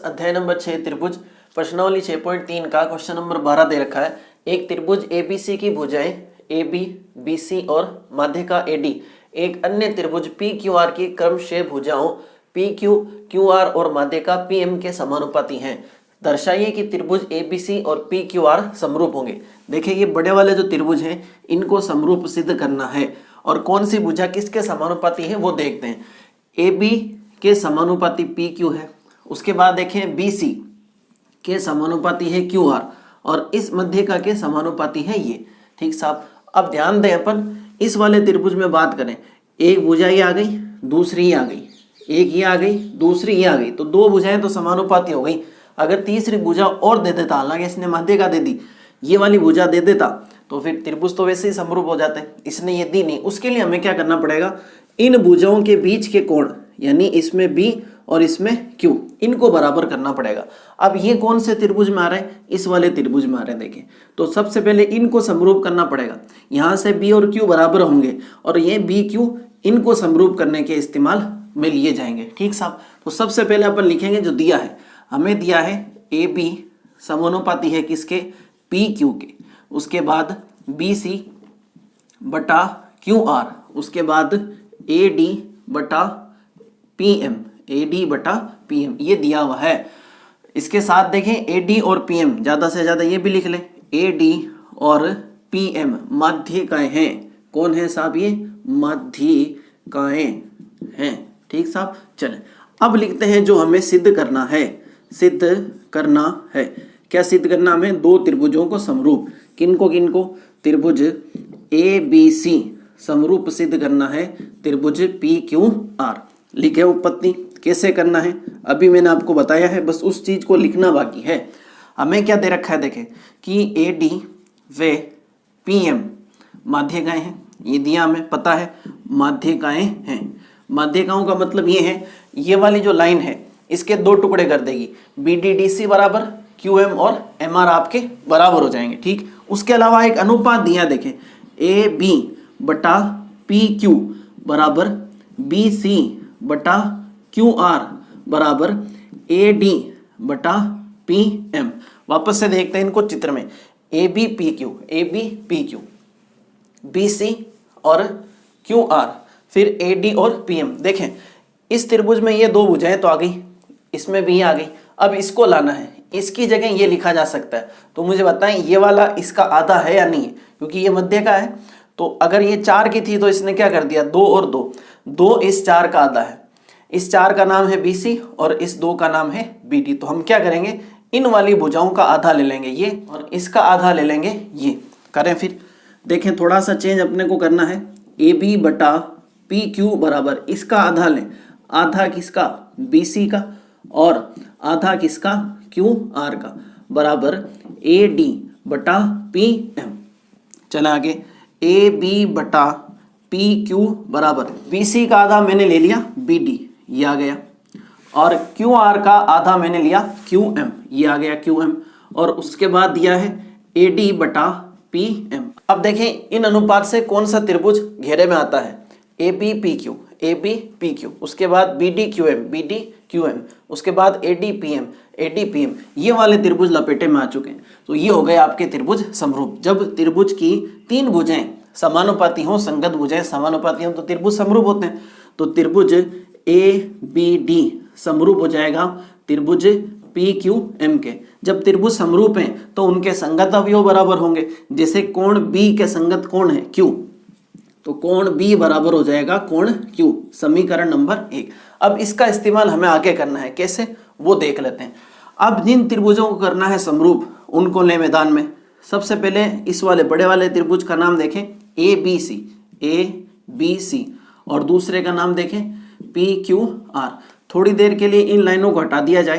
अध्याय नंबर 6 त्रिभुज प्रश्नावली 6.3 का क्वेश्चन नंबर 12 दे रखा है। एक त्रिभुज एबीसी की भुजाएं AB, BC और माध्यिका AD एक अन्य त्रिभुज PQR की क्रमशः भुजाओं PQ, QR और माध्यिका PM के समानुपाती हैं। दर्शाइए कि त्रिभुज ABC और PQR समरूप होंगे। देखिए ये बड़े वाले जो त्रिभुज हैं इनको समरूप सिद्ध करना है और कौन सी भुजा किसके समानुपाती है वो देखते हैं। AB के समानुपाती PQ है, उसके बाद देखें BC के समानुपाती है QR और इस मध्यिका के समानुपाती है ये। ठीक साहब, अब ध्यान दें अपन इस वाले त्रिभुज में बात करें, एक भुजा ये आ गई, दूसरी ये आ गई, एक ये आ गई, दूसरी ये आ गई, तो दो भुजाएं तो समानुपाती हो गई। अगर तीसरी भुजा और दे देता, हालांकि इसने मध्यिका दे दी, ये वाली भुजा दे देता तो फिर त्रिभुज तो वैसे ही समरूप हो जाते हैं। इसने ये दी नहीं, उसके लिए हमें क्या करना पड़ेगा, इन भुजाओं के बीच के कोण यानी इसमें B और इसमें Q इनको बराबर करना पड़ेगा। अब ये कौन से त्रिभुज में आ रहे हैं, इस वाले त्रिभुज में आ रहे हैं। देखें तो सबसे पहले इनको समरूप करना पड़ेगा, यहाँ से B और Q बराबर होंगे और ये BQ इनको समरूप करने के इस्तेमाल में लिए जाएंगे। ठीक साहब, तो सबसे पहले अपन लिखेंगे जो दिया है, हमें दिया है AB समानुपाती है किसके, PQ के, उसके बाद BC बटा QR, उसके बाद AD बटा PM, AD बटा PM ये दिया हुआ है। इसके साथ देखें AD और PM, ज़्यादा से ज़्यादा ये भी लिख लें, AD और PM माध्यिकाएं हैं। कौन है साहब, ये माध्यिकाएं हैं। ठीक साहब, चलें अब लिखते हैं जो हमें सिद्ध करना है। सिद्ध करना है क्या, सिद्ध करना हमें दो त्रिभुजों को समरूप, किनको किनको, त्रिभुज ABC समरूप सिद्ध करना है त्रिभुज PQR। लिखे उत्पत्ति कैसे करना है अभी मैंने आपको बताया है, बस उस चीज को लिखना बाकी है। हमें क्या दे रखा है, देखें कि AD व PM माध्यिकाएं हैं, ये दिया हमें पता है माध्यिकाएं हैं। माध्यिकाओं का मतलब ये है, ये वाली जो लाइन है इसके दो टुकड़े कर देगी, BDDC बराबर QM और MR आपके बराबर हो जाएंगे। ठीक, उसके अलावा एक अनुपात दिया, देखें AB बटा PQ बराबर BC बटा QR बराबर AD बटा PM। वापस से देखते हैं इनको चित्र में, AB PQ BC और QR फिर AD और PM। देखें इस त्रिभुज में ये दो भुजाएं तो आ गई, इसमें भी आ गई, अब इसको लाना है, इसकी जगह ये लिखा जा सकता है। तो मुझे बताएं ये वाला इसका आधा है या नहीं है, क्योंकि ये मध्य का है। तो अगर ये 4 की थी तो इसने क्या कर दिया, 2 और 2, 2 इस 4 का आधा है, इस 4 का नाम है BC और इस 2 का नाम है BD। तो हम क्या करेंगे, इन वाली भुजाओं का आधा ले लेंगे ये और इसका आधा ले लेंगे ये। करें फिर, देखें थोड़ा सा चेंज अपने को करना है, AB बटा PQ बराबर इसका आधा लें, आधा किसका, BC का और आधा किसका, QR का, बराबर AD बटा PM। चला आगे, AB बटा PQ बराबर BC का आधा मैंने ले लिया BD, ये आ गया, और QR का आधा मैंने लिया QM, ये आ गया QM, और उसके बाद दिया है AD बटा PM। अब देखें इन अनुपात से कौन सा त्रिभुज घेरे में आता है, AB PQ, उसके बाद BD QM, उसके बाद AD PM, ये वाले त्रिभुज लपेटे में आ चुके हैं। तो ये हो गए आपके त्रिभुज समरूप। जब त्रिभुज की 3 भुजाएं समानुपाती हों, संगत भुजाएं समानुपाती हों तो त्रिभुज समरूप होते हैं। तो त्रिभुज ABD समरूप हो जाएगा त्रिभुज PQM के। जब त्रिभुज समरूप हैं तो उनके संगत अवयव बराबर होंगे। जैसे कोण B के संगत कोण है Q, तो कोण B बराबर हो जाएगा कोण Q, समीकरण नंबर 1। अब इसका इस्तेमाल हमें आगे करना है, कैसे वो देख लेते हैं। अब जिन त्रिभुजों को करना है समरूप उनको ले मैदान में। सबसे पहले इस वाले बड़े वाले त्रिभुज का नाम देखें ABC और दूसरे का नाम देखें PQR। थोड़ी देर के लिए इन लाइनों को हटा दिया जाए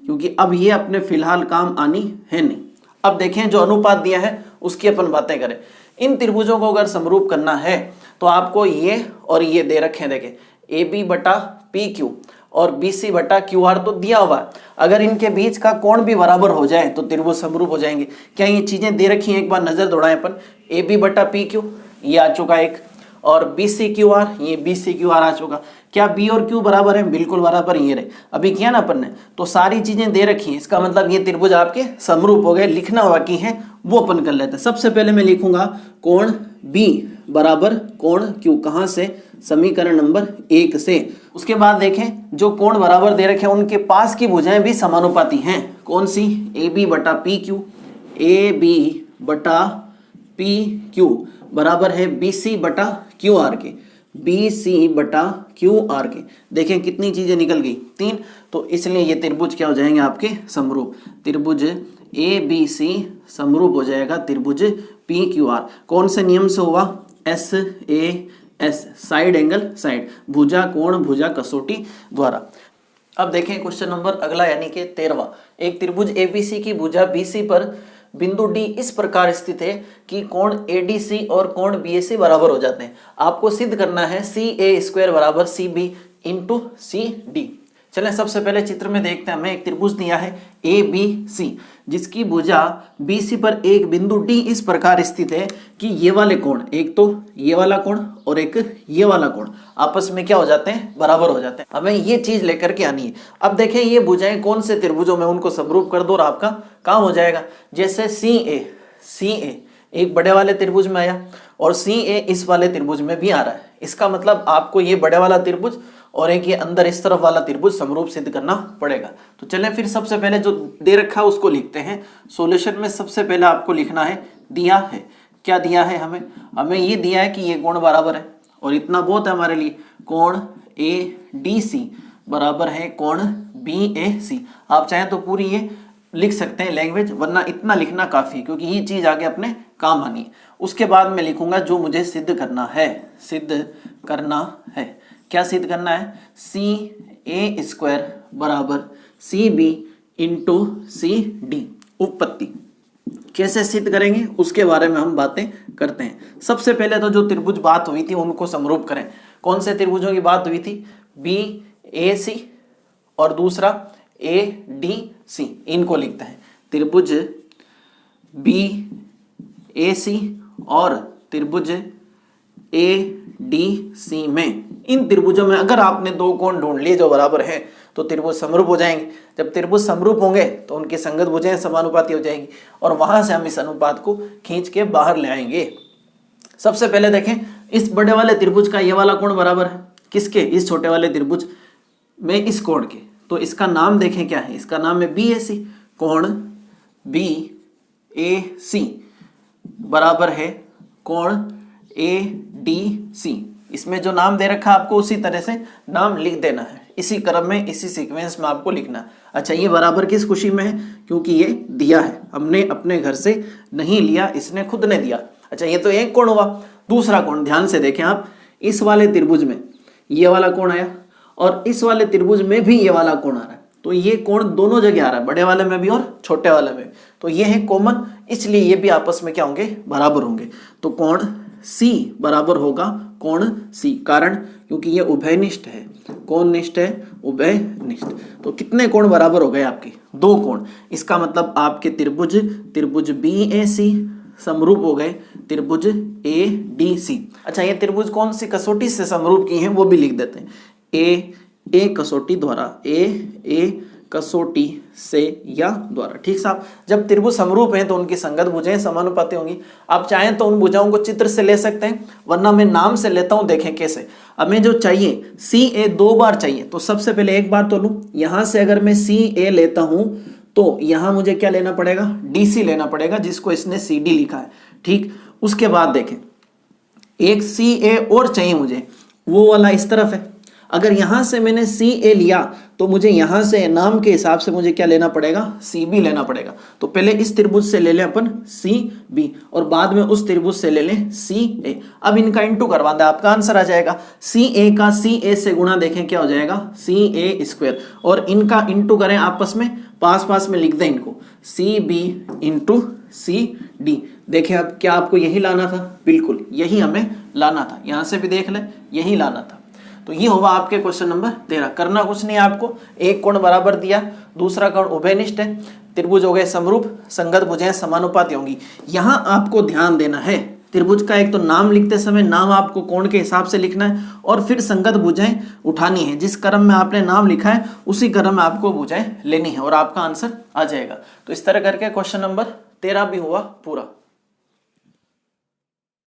क्योंकि अब ये अपने फिलहाल काम आनी है नहीं। अब देखें जो अनुपात दिया है उसकी अपन बातें करें। इन त्रिभुजों को अगर समरूप करना है तो आपको ये और ये दे रखे हैं, देखें AB बटा PQ और BC बटा QR तो दिया हुआ है। अगर इनके बीच का कोण भी बराबर हो जाए तो त्रिभुज समरूप हो जाएंगे। क्या ये चीजें दे रखी हैं, एक बार नजर दौड़ाएं अपन। AB बटा PQ ये आ चुका एक, और BCQR, ये BCQR आ चुका। क्या B और Q बराबर है? बिल्कुल बराबर। ये रहे, अभी किया ना अपन ने, तो सारी चीजें दे रखी हैं, इसका मतलब ये त्रिभुज आपके समरूप हो गए। लिखना बाकी है वो अपन कर लेते हैं। सबसे पहले मैं लिखूंगा कोण B बराबर कोण Q, कहां से? समीकरण नंबर 1 से। उसके बाद देखें जो कोण बराबर दे रखे हैं उनके पास की भुजाएं भी समानुपाती हैं। कौन सी? AB बटा PQ, AB बटा PQ बराबर है BC बटा QR के, BC बटा QR के। देखें कितनी चीजें निकल गई, 3। तो इसलिए ये त्रिभुज क्या हो जाएंगे आपके? समरूप। त्रिभुज ABC समरूप हो जाएगा त्रिभुज PQR। कौन से नियम से हुआ? SAS, साइड एंगल साइड, भुजा कोण भुजा कसौटी द्वारा। अब देखें क्वेश्चन नंबर अगला यानी कि 13वां। एक त्रिभुज ABC की भुजा BC पर बिंदु D इस प्रकार स्थित है कि कोण ADC और कोण BAC बराबर हो जाते हैं। आपको सिद्ध करना है CA² बराबर CB इंटू CD। चलें सबसे पहले चित्र में देखते हैं। हमें एक त्रिभुज दिया है ABC जिसकी भुजा BC पर एक बिंदु D इस प्रकार स्थित है कि ये वाले कोण, एक तो ये वाला कोण और एक ये वाला कोण आपस में क्या हो जाते हैं? बराबर हो जाते हैं। हमें ये चीज लेकर के आनी है। अब देखें ये भुजाएं कौन से त्रिभुजों में, उनको समरूप कर दो और आपका काम हो जाएगा। जैसे CA एक बड़े वाले त्रिभुज में आया और CA इस वाले त्रिभुज में भी आ रहा है। इसका मतलब आपको ये बड़े वाला त्रिभुज और एक ये अंदर इस तरफ वाला त्रिभुज समरूप सिद्ध करना पड़ेगा। तो चलें फिर सबसे पहले जो दे रखा है उसको लिखते हैं। सॉल्यूशन में सबसे पहले आपको लिखना है, दिया है क्या? दिया है हमें ये दिया है कि ये कोण बराबर है और इतना बहुत है हमारे लिए। कोण ADC बराबर है कोण BAC। आप चाहें तो पूरी ये लिख सकते हैं लैंग्वेज, वरना इतना लिखना काफी, क्योंकि ये चीज आगे अपने काम आनी है। उसके बाद मैं लिखूंगा जो मुझे सिद्ध करना है। क्या सिद्ध करना है? CA² बराबर CB इंटू CD। उपपत्ति कैसे सिद्ध करेंगे उसके बारे में हम बातें करते हैं। सबसे पहले तो जो त्रिभुज बात हुई थी उनको समरूप करें। कौन से त्रिभुजों की बात हुई थी? BAC और दूसरा ADC। इनको लिखते हैं त्रिभुज BAC और त्रिभुज ADC में। इन त्रिभुजों में अगर आपने दो कोण ढूंढ लिए जो बराबर हैं तो त्रिभुज समरूप हो जाएंगे। जब त्रिभुज समरूप होंगे तो उनकी संगत भुजाएं समानुपाती हो जाएंगी और वहां से हम इस अनुपात को खींच के बाहर ले आएंगे। सबसे पहले देखें इस बड़े वाले त्रिभुज का ये वाला कोण बराबर है किसके? इस छोटे वाले त्रिभुज में इस कोण के। तो इसका नाम देखें क्या है? इसका नाम है BAC। कोण BAC बराबर है कोण ADC। इसमें जो नाम दे रखा है आपको उसी तरह से नाम लिख देना है, इसी क्रम में इसी सीक्वेंस में आपको लिखना है। अच्छा ये बराबर किस खुशी में है? क्योंकि ये दिया है, हमने अपने घर से नहीं लिया, इसने खुद ने दिया। अच्छा ये तो एक कोण हुआ। दूसरा कोण ध्यान से देखें आप, इस वाले त्रिभुज में ये वाला कोण आया और इस वाले त्रिभुज में भी ये वाला कोण आ रहा है। तो ये कोण दोनों जगह आ रहा है, बड़े वाले में भी और छोटे वाले में। तो ये है कॉमन, इसलिए ये भी आपस में क्या होंगे? बराबर होंगे। तो कोण C बराबर होगा कोण C। कारण क्योंकि ये उभयनिष्ठ है। कौन निष्ठ है? उभयनिष्ठ। तो कितने कोण बराबर हो गए आपके? दो कोण। इसका मतलब आपके त्रिभुज BAC समरूप हो गए त्रिभुज ADC। अच्छा ये त्रिभुज कौन सी कसौटी से समरूप की हैं वो भी लिख देते हैं। A कसौटी द्वारा, A कसौटी से या द्वारा। ठीक साहब, जब त्रिभुज समरूप हैं तो उनकी संगत भुजाएं समानुपाती होंगी। आप चाहें तो उन भुजाओं को चित्र से ले सकते हैं, वरना मैं नाम से लेता हूं। देखें कैसे। हमें जो चाहिए CA 2 बार चाहिए, तो सबसे पहले एक बार तो लूं। यहां से अगर मैं CA लेता हूं तो यहां मुझे क्या लेना पड़ेगा? DC लेना पड़ेगा, जिसको इसने CD लिखा है। ठीक, उसके बाद देखें एक CA और चाहिए मुझे, वो वाला इस तरफ है। अगर यहां से मैंने CA लिया तो मुझे यहां से नाम के हिसाब से मुझे क्या लेना पड़ेगा? CB लेना पड़ेगा। तो पहले इस त्रिभुज से ले लें अपन CB और बाद में उस त्रिभुज से ले लें CA। अब इनका इंटू करवा दें, आपका आंसर आ जाएगा। CA का CA से गुणा देखें क्या हो जाएगा? CA²। और इनका इंटू करें आपस में, पास में लिख दें इनको, CB इंटू CD। देखें अब क्या आपको यही लाना था? बिल्कुल यही हमें लाना था। यहां से भी देख लें, यही लाना था। तो ये होगा आपके क्वेश्चन नंबर 13। करना कुछ नहीं आपको, एक कोण बराबर दिया, दूसरा कोण उभयनिष्ठ है, त्रिभुज हो गए समरूप, संगत भुजाएं समानुपाती होंगी। यहां आपको ध्यान देना है त्रिभुज का एक तो नाम लिखते समय नाम आपको कोण के हिसाब से लिखना है और फिर संगत भुजाएं उठानी है। जिस क्रम में आपने नाम लिखा है उसी क्रम में आपको भुजाएं लेनी है और आपका आंसर आ जाएगा। तो इस तरह करके क्वेश्चन नंबर 13 भी हुआ पूरा।